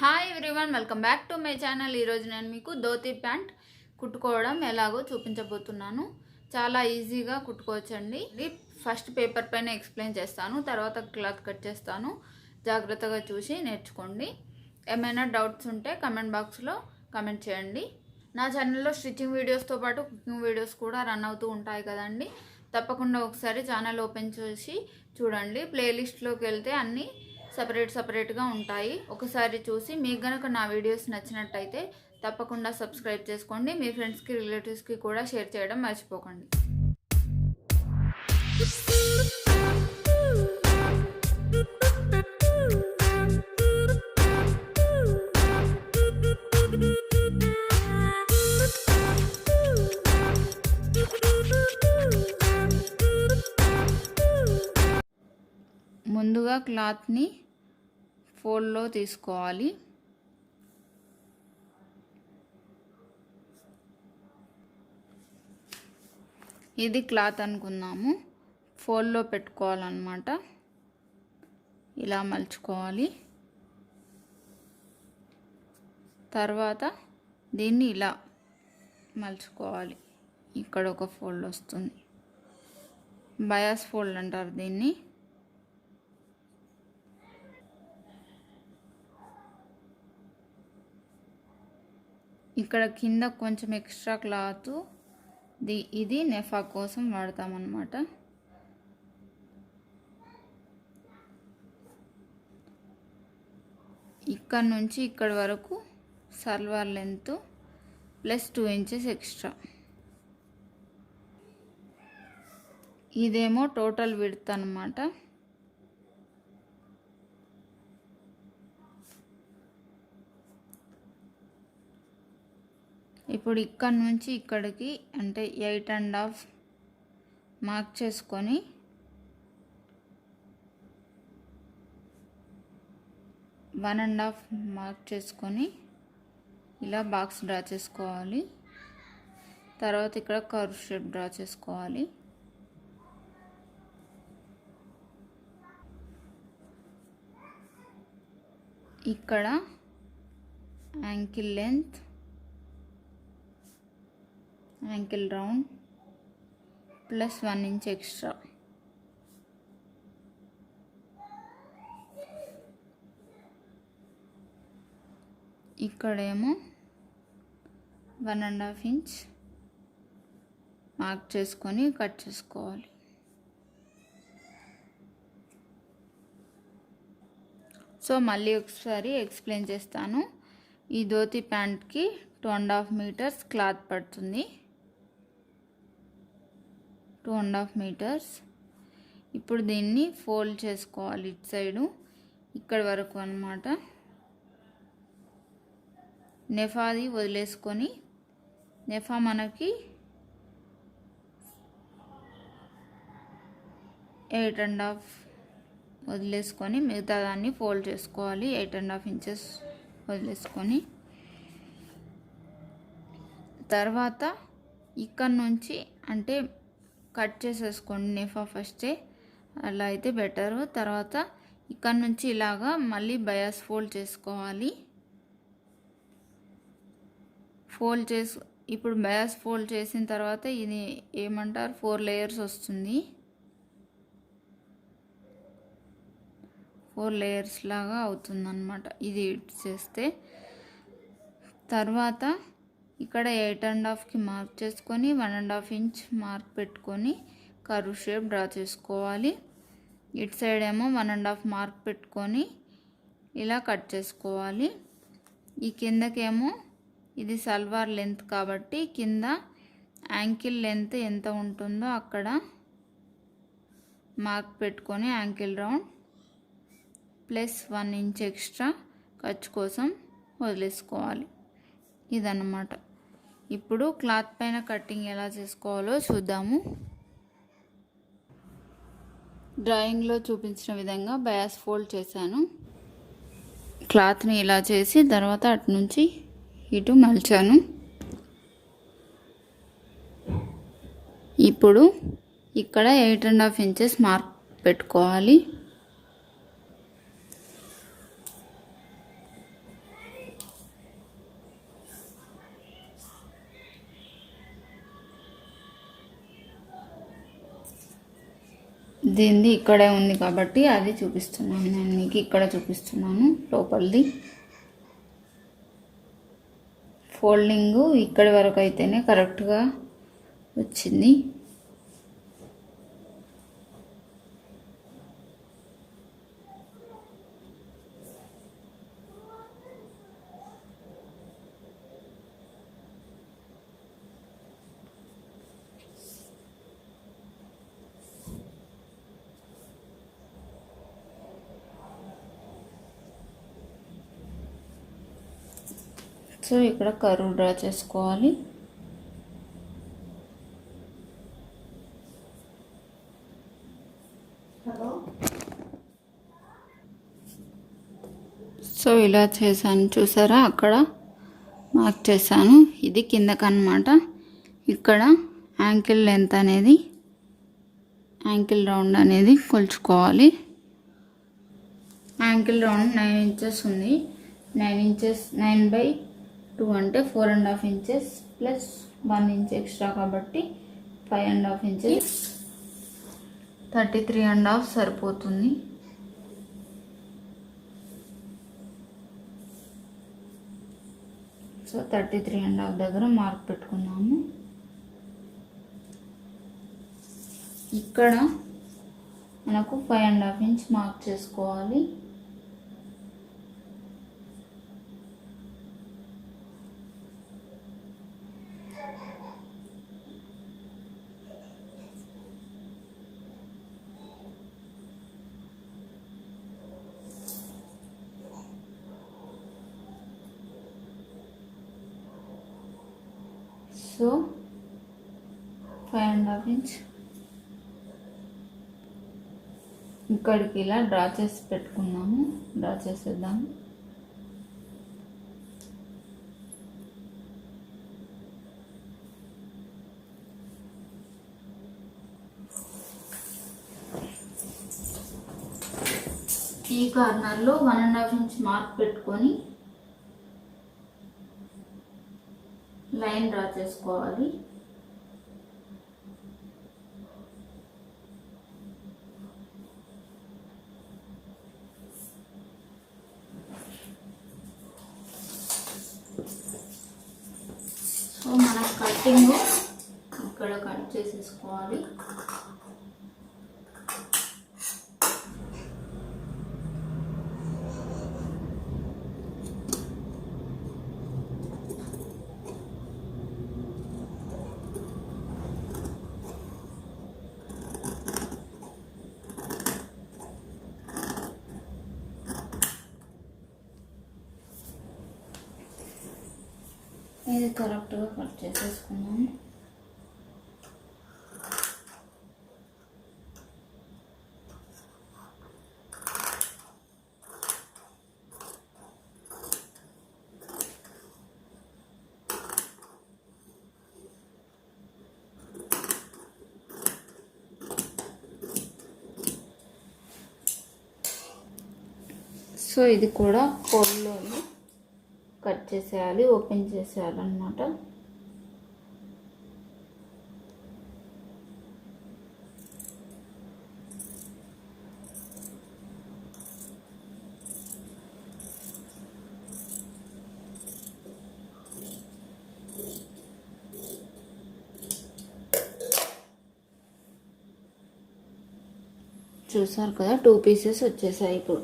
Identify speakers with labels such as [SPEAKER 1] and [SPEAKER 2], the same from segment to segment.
[SPEAKER 1] Hi everyone, welcome back to my channel. ఈరోజు నేను మీకు ధోతి ప్యాంట్ కుట్టుకోవడం ఎలాగో చూపించబోతున్నాను. చాలా ఈజీగా కుట్టుకోవచ్చండి. ఫస్ట్ పేపర్ పైన ఎక్స్ప్లెయిన్ చేస్తాను, తర్వాత క్లాత్ కట్ చేస్తాను. జాగ్రత్తగా చూసి నేర్చుకోండి. ఏమైనా డౌట్స్ ఉంటే కమెంట్ బాక్స్లో కమెంట్ చేయండి. నా ఛానల్లో స్టిచ్చింగ్ వీడియోస్తో పాటు కుకింగ్ వీడియోస్ కూడా రన్ అవుతూ ఉంటాయి కదండి. తప్పకుండా ఒకసారి ఛానల్ ఓపెన్ చేసి చూడండి. ప్లేలిస్ట్లోకి వెళ్తే అన్నీ సపరేట్గా ఉంటాయి. ఒకసారి చూసి మీకు గనక నా వీడియోస్ నచ్చినట్టయితే తప్పకుండా సబ్స్క్రైబ్ చేసుకోండి. మీ ఫ్రెండ్స్కి రిలేటివ్స్కి కూడా షేర్ చేయడం మర్చిపోకండి. ముందుగా క్లాత్ని ఫోల్డ్లో తీసుకోవాలి. ఇది క్లాత్ అనుకుందాము. ఫోల్డ్లో పెట్టుకోవాలన్నమాట. ఇలా మలుచుకోవాలి. తర్వాత దీన్ని ఇలా మలుచుకోవాలి. ఇక్కడ ఒక ఫోల్డ్ వస్తుంది. బయాస్ ఫోల్డ్ అంటారు దీన్ని. ఇక్కడ కింద కొంచెం ఎక్స్ట్రా క్లాత్ ఇది నెఫా కోసం వాడతామన్నమాట. ఇక్కడ నుంచి ఇక్కడ వరకు salwar length plus 2 inches extra. ఇదేమో టోటల్ విడ్త్ అన్నమాట. ఇప్పుడు ఇక్కడ నుంచి ఇక్కడికి అంటే 8.5 మార్క్ చేసుకొని వన్ అండ్ హాఫ్ మార్క్ చేసుకొని ఇలా బాక్స్ డ్రా చేసుకోవాలి. తర్వాత ఇక్కడ కర్వ్ షేప్ డ్రా చేసుకోవాలి. ఇక్కడ ankle length, ankle round plus 1 inch extra. ఇక్కడేమో 1.5 ఇంచ్ మార్క్ చేసుకొని కట్ చేసుకోవాలి. సో మళ్ళీ ఒకసారి ఎక్స్ప్లెయిన్ చేస్తాను. ఈ ధోతి ప్యాంట్కి 2.5 మీటర్స్ క్లాత్ పడుతుంది. 2.5 మీటర్స్. ఇప్పుడు దీన్ని ఫోల్డ్ చేసుకోవాలి ఇటు సైడు ఇక్కడ వరకు అన్నమాట. నెఫాది వదిలేసుకొని, నెఫా మనకి 8.5 వదిలేసుకొని మిగతా దాన్ని ఫోల్డ్ చేసుకోవాలి. 8.5 ఇంచెస్ వదిలేసుకొని తర్వాత ఇక్కడ నుంచి అంటే కట్ చేసేసుకోండి నెఫా ఫస్టే, అలా అయితే బెటరు. తర్వాత ఇక్కడ నుంచి ఇలాగా మళ్ళీ బయాస్ ఫోల్డ్ చేసుకోవాలి. ఇప్పుడు బయాస్ ఫోల్డ్ చేసిన తర్వాత ఇది ఏమంటారు 4 లేయర్స్ వస్తుంది. 4 లేయర్స్ లాగా అవుతుందన్నమాట ఇది చేస్తే. తర్వాత ఇక్కడ 8.5కి మార్క్ చేసుకొని 1.5 ఇంచ్ మార్క్ పెట్టుకొని కర్వ్ షేప్ డ్రా చేసుకోవాలి. ఇటు సైడ్ ఏమో 1.5 మార్క్ పెట్టుకొని ఇలా కట్ చేసుకోవాలి. ఈ కిందకేమో ఇది సల్వార్ లెంత్ కాబట్టి కింద యాంకిల్ లెంత్ ఎంత ఉంటుందో అక్కడ మార్క్ పెట్టుకొని ankle round plus 1 inch extra ఖర్చు కోసం వదిలేసుకోవాలి. ఇదన్నమాట. ఇప్పుడు క్లాత్ పైన కటింగ్ ఎలా చేసుకోవాలో చూద్దాము. డ్రాయింగ్లో చూపించిన విధంగా బయాస్ ఫోల్డ్ చేశాను. క్లాత్ని ఇలా చేసి తర్వాత అటు నుంచి ఇటు మలిచాను. ఇప్పుడు ఇక్కడ 8.5 ఇంచెస్ మార్క్ పెట్టుకోవాలి. దీనిది ఇక్కడే ఉంది కాబట్టి అది చూపిస్తున్నాను నేను మీకు. ఇక్కడ చూపిస్తున్నాను లోపలిది. ఫోల్డింగు ఇక్కడి వరకు అయితేనే కరెక్ట్గా వచ్చింది. సో ఇక్కడ కర్వ్ డ్రా చేసుకోవాలి. సో ఇలా చేశాను చూసారా, అక్కడ మార్క్ చేశాను. ఇది కిందకన్నమాట. ఇక్కడ యాంకిల్ లెంత్ అనేది, యాంకిల్ రౌండ్ అనేది కొలుచుకోవాలి. యాంకిల్ రౌండ్ 9 ఇంచెస్ ఉంది. 9 ఇంచెస్ 9/2 అంటే 4.5 ఇంచెస్ ప్లస్ 1 ఇంచ్ ఎక్స్ట్రా కాబట్టి 5.5 ఇంచెస్. 33.5 సరిపోతుంది. సో 33.5 దగ్గర మార్క్ పెట్టుకున్నాము. ఇక్కడ మనకు 5.5 ఇంచ్ మార్క్ చేసుకోవాలి. సో 5.5 ఇంచ్ ఇక్కడికి ఇలా డ్రా చేసి పెట్టుకున్నాము. డ్రా చేసేద్దాము. ఈ కార్నర్లో 1.5 ఇంచ్ మార్క్ పెట్టుకొని లైన్ డ్రా చేసుకోవాలి. సో మన కటింగ్ ఇక్కడ కట్ చేసేసుకోవాలి. ఇది కరెక్ట్గా కట్ చేసేసుకున్నాము. సో ఇది కూడా కోడ్లో కట్ చేసేయాలి, ఓపెన్ చేసేయాలన్నమాట. చూసారు కదా, 2 పీసెస్ వచ్చేసాయి. ఇప్పుడు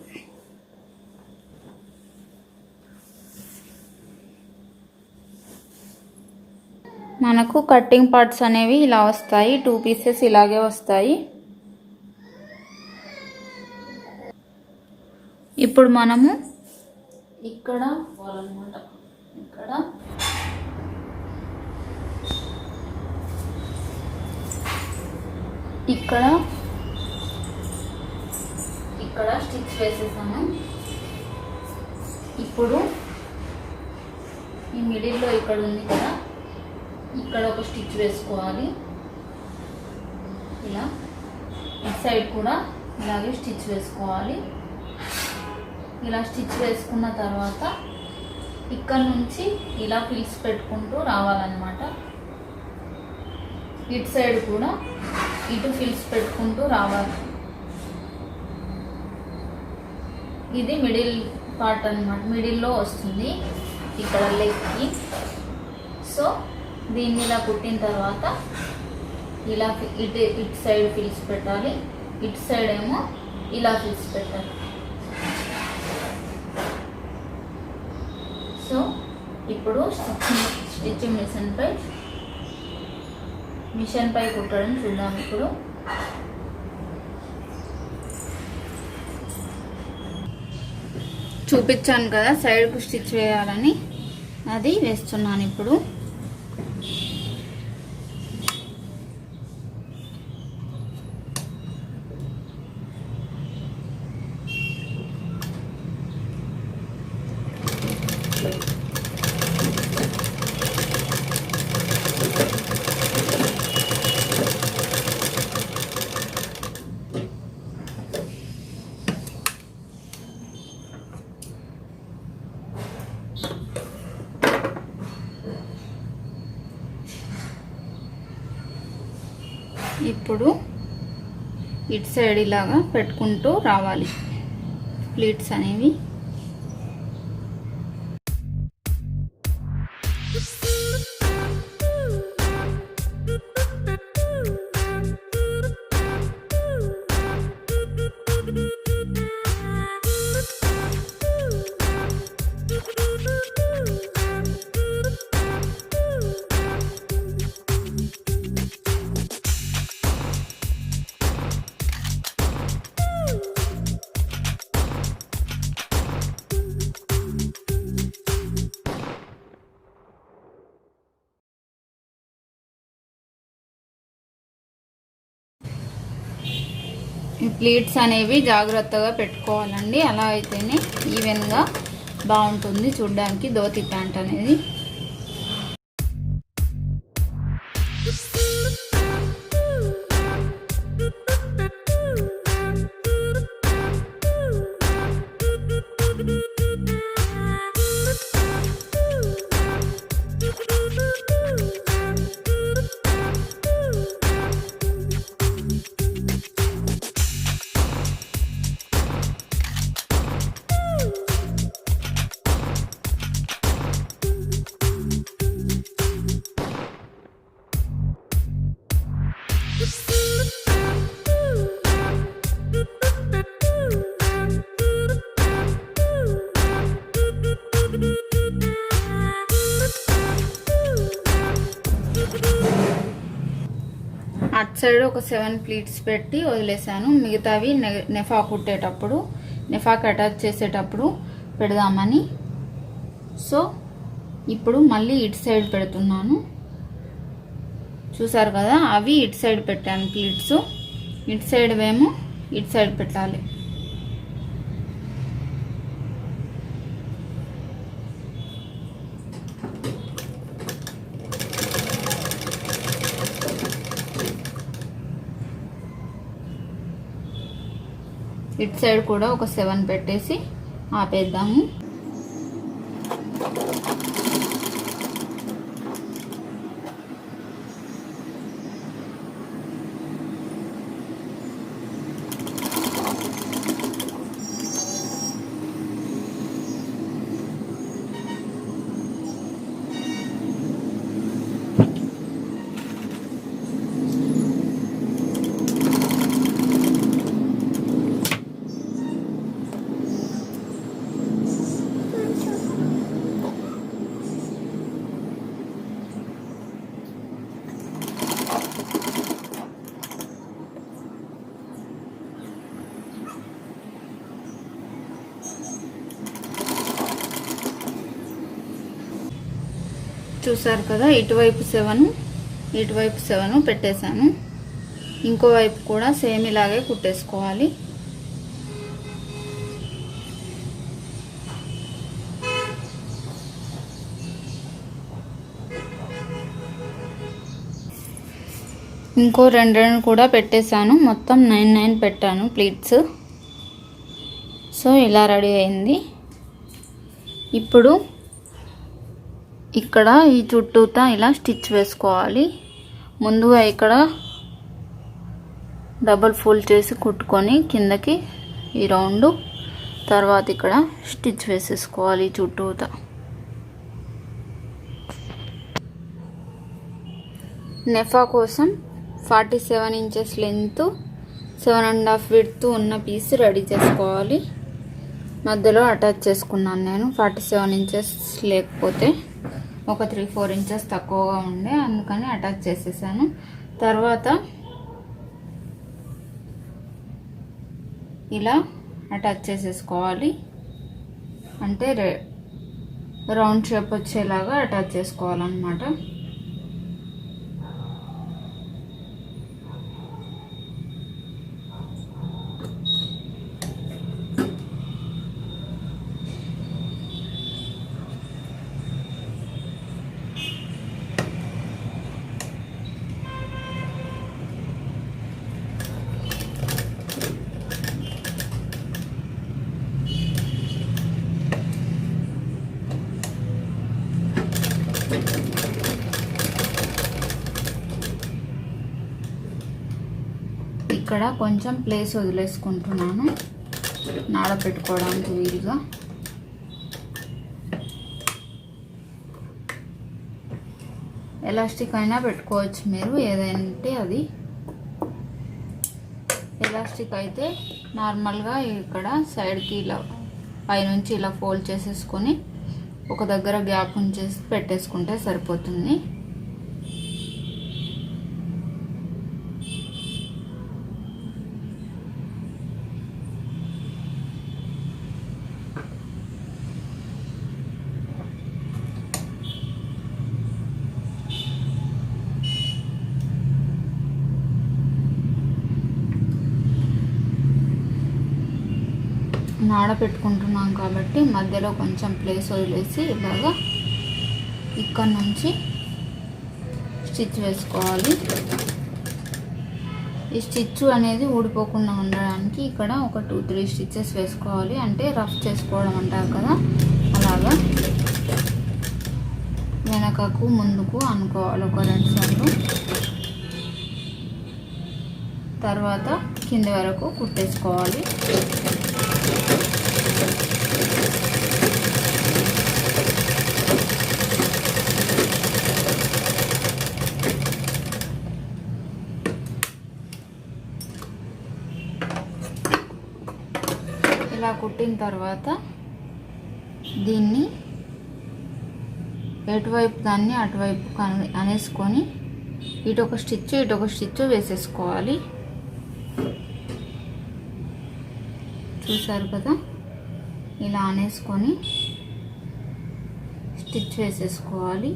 [SPEAKER 1] మనకు కట్టింగ్ పార్ట్స్ అనేవి ఇలా వస్తాయి. 2 పీసెస్ ఇలాగే వస్తాయి. ఇప్పుడు మనము ఇక్కడ పోవాలన్నమాట. ఇక్కడ స్టిచ్ వేసేసాము. ఇప్పుడు ఈ మిడిల్లో ఇక్కడ ఉంది కదా, ఇక్కడ ఒక స్టిచ్ వేసుకోవాలి. ఇలా ఇటు సైడ్ కూడా ఇలాగే స్టిచ్ వేసుకోవాలి. ఇలా స్టిచ్ వేసుకున్న తర్వాత ఇక్కడ నుంచి ఇలా ఫిల్స్ పెట్టుకుంటూ రావాలన్నమాట. ఇటు సైడ్ కూడా ఇటు ఫిల్స్ పెట్టుకుంటూ రావాలి. ఇది మిడిల్ పార్ట్ అన్నమాట, మిడిల్లో వస్తుంది ఇక్కడ లెగ్కి. సో దీన్ని ఇలా కుట్టిన తర్వాత ఇలా ఇటు సైడ్ ఫిల్స్ పెట్టాలి, ఇటు సైడ్ ఏమో ఇలా ఫిల్స్ పెట్టాలి. సో ఇప్పుడు స్టిచ్చింగ్ మిషన్ పై కుట్టడం చూద్దాం. ఇప్పుడు చూపించాను కదా సైడ్కు స్టిచ్ వేయాలని, అది వేస్తున్నాను ఇప్పుడు. ఇప్పుడు ఇటు సైడ్ ఇలాగా పెట్టుకుంటూ రావాలి ప్లీట్స్ అనేవి. ఈ ప్లీట్స్ అనేవి జాగ్రత్తగా పెట్టుకోవాలండి, అలా అయితేనే ఈవెన్గా బాగుంటుంది చూడడానికి ధోతి ప్యాంట్ అనేది. అటు సైడ్ ఒక 7 ప్లీట్స్ పెట్టి వదిలేసాను, మిగతావి నెఫా కుట్టేటప్పుడు, నెఫాకి అటాచ్ చేసేటప్పుడు పెడదామని. సో ఇప్పుడు మళ్ళీ ఇటు సైడ్ పెడుతున్నాను. చూసారు కదా, అవి ఇటు సైడ్ పెట్టాను ప్లీట్స్, ఇటు సైడ్ ఏమో ఇటు సైడ్ పెట్టాలి. ఇటు సైడ్ కూడా ఒక 7 పెట్టేసి ఆపేద్దాము. చూసారు కదా, ఇటువైపు 7 ఇటువైపు 7 పెట్టేశాను. ఇంకో వైపు కూడా సేమ్ ఇలాగే కుట్టేసుకోవాలి. ఇంకో 2 కూడా పెట్టేశాను, మొత్తం 9 పెట్టాను ప్లీట్స్. సో ఇలా రెడీ అయింది. ఇప్పుడు ఇక్కడ ఈ చుట్టూతా ఇలా స్టిచ్ వేసుకోవాలి. ముందుగా ఇక్కడ డబుల్ ఫోల్డ్ చేసి కుట్టుకొని కిందకి ఈ రౌండ్, తర్వాత ఇక్కడ స్టిచ్ వేసేసుకోవాలి చుట్టూతా. నెఫా కోసం 47 ఇంచెస్ లెంత్ 7.5 విడ్త్ ఉన్న పీస్ రెడీ చేసుకోవాలి. మధ్యలో అటాచ్ చేసుకున్నాను నేను. 47 ఇంచెస్ లేకపోతే ఒక 3-4 ఇంచెస్ తక్కువగా ఉండే, అందుకని అటాచ్ చేసేసాను. తర్వాత ఇలా అటాచ్ చేసేసుకోవాలి. అంటే రౌండ్ షేప్ వచ్చేలాగా అటాచ్ చేసుకోవాలన్నమాట. ఇక్కడ కొంచెం ప్లేస్ వదిలేసుకుంటున్నాను నాడ పెట్టుకోవడానికి వీలుగా. ఎలాస్టిక్ అయినా పెట్టుకోవచ్చు మీరు, ఏదంటే అది. ఎలాస్టిక్ అయితే నార్మల్గా ఇక్కడ సైడ్కి ఇలా పైనుంచి ఇలా ఫోల్డ్ చేసేసుకొని ఒక దగ్గర గ్యాప్ ఉంచేసి పెట్టేసుకుంటే సరిపోతుంది. నాడ పెట్టుకుంటున్నాం కాబట్టి మధ్యలో కొంచెం ప్లేస్ వదిలేసి ఇలాగా ఇక్కడ నుంచి స్టిచ్ వేసుకోవాలి. ఈ స్టిచ్ అనేది ఊడిపోకుండా ఉండడానికి ఇక్కడ ఒక 2-3 స్టిచెస్ వేసుకోవాలి. అంటే రఫ్ చేసుకోవడం అంటారు కదా, అలాగా వెనకకు ముందుకు అనుకోవాలి ఒక 2 సార్లు. తర్వాత కింది వరకు కుట్టేసుకోవాలి. ఇలా కుట్టిన తర్వాత దీన్ని ఎటువైపు దాన్ని అటువైపు అనేసుకొని ఇటొక స్టిచ్ వేసేసుకోవాలి. చూసారు కదా, ఇలా అనేసుకొని స్టిచ్ వేసేసుకోవాలి.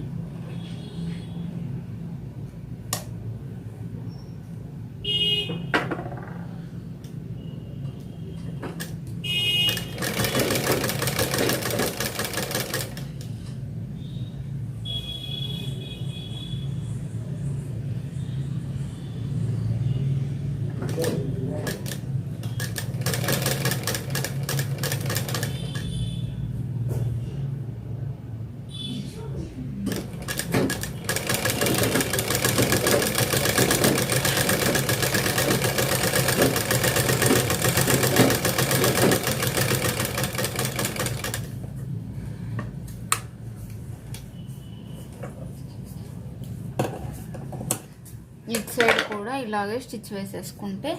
[SPEAKER 1] ఇటు సైడ్ కూడా ఇలాగే స్టిచ్ వేసేసుకుంటే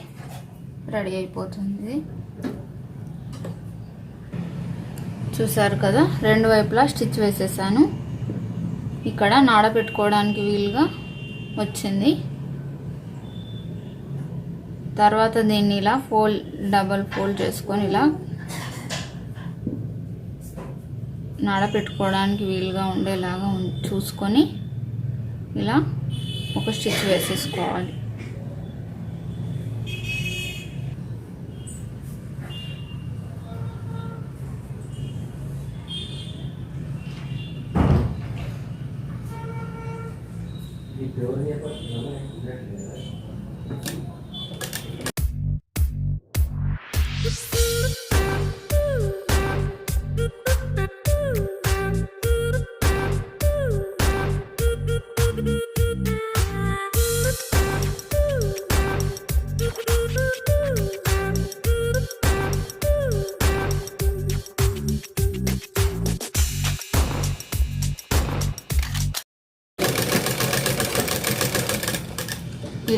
[SPEAKER 1] రెడీ అయిపోతుంది. చూసారు కదా, 2 వైపులా స్టిచ్ వేసేసాను. ఇక్కడ నాడ పెట్టుకోవడానికి వీలుగా వచ్చింది. తర్వాత దీన్ని ఇలా డబల్ ఫోల్డ్ చేసుకొని ఇలా నాడ పెట్టుకోవడానికి వీలుగా ఉండేలాగా చూసుకొని ఇలా ఒక స్టిచ్ వేసేసుకోవాలి.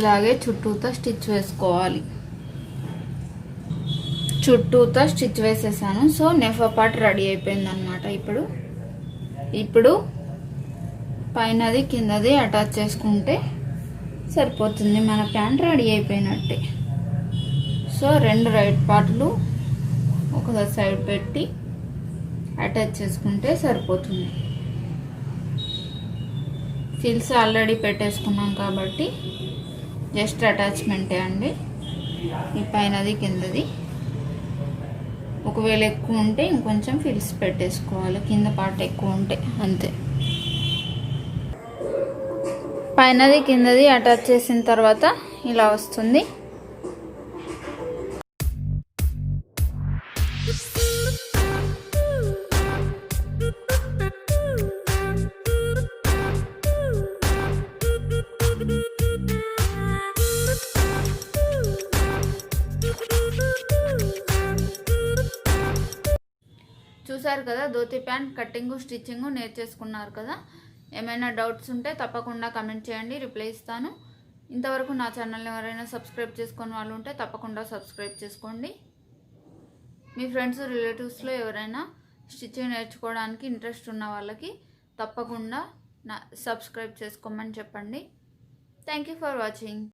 [SPEAKER 1] ఇలాగే చుట్టూతో స్టిచ్ వేసుకోవాలి. చుట్టూతో స్టిచ్ వేసేసాను. సో నెఫ్ పార్ట్ రెడీ అయిపోయింది అనమాట. ఇప్పుడు పైనది కిందది అటాచ్ చేసుకుంటే సరిపోతుంది. మన ప్యాంట్ రెడీ అయిపోయినట్టే. సో 2 రైట్ పార్ట్లు ఒక సైడ్ పెట్టి అటాచ్ చేసుకుంటే సరిపోతుంది. ఫిల్స్ ఆల్రెడీ పెట్టేసుకున్నాం కాబట్టి జస్ట్ అటాచ్మెంటే అండి. ఈ పైనది కిందది. ఒకవేళ ఎక్కువ ఉంటే ఇంకొంచెం ఫిల్స్ పెట్టేసుకోవాలి, కింద పార్ట్ ఎక్కువ ఉంటే అంతే. పైనది కిందది అటాచ్ చేసిన తర్వాత ఇలా వస్తుంది. చూసారు కదా, ధోతి ప్యాంట్ కటింగ్ స్టిచ్చింగ్ నేర్చేసుకున్నారు కదా. ఏమైనా డౌట్స్ ఉంటే తప్పకుండా కమెంట్ చేయండి, రిప్లై ఇస్తాను. ఇంతవరకు నా ఛానల్ని ఎవరైనా సబ్స్క్రైబ్ చేసుకుని వాళ్ళు ఉంటే తప్పకుండా సబ్స్క్రైబ్ చేసుకోండి. మీ ఫ్రెండ్స్ రిలేటివ్స్లో ఎవరైనా స్టిచ్చింగ్ నేర్చుకోవడానికి ఇంట్రెస్ట్ ఉన్న వాళ్ళకి తప్పకుండా సబ్స్క్రైబ్ చేసుకోమని చెప్పండి. Thank you for watching.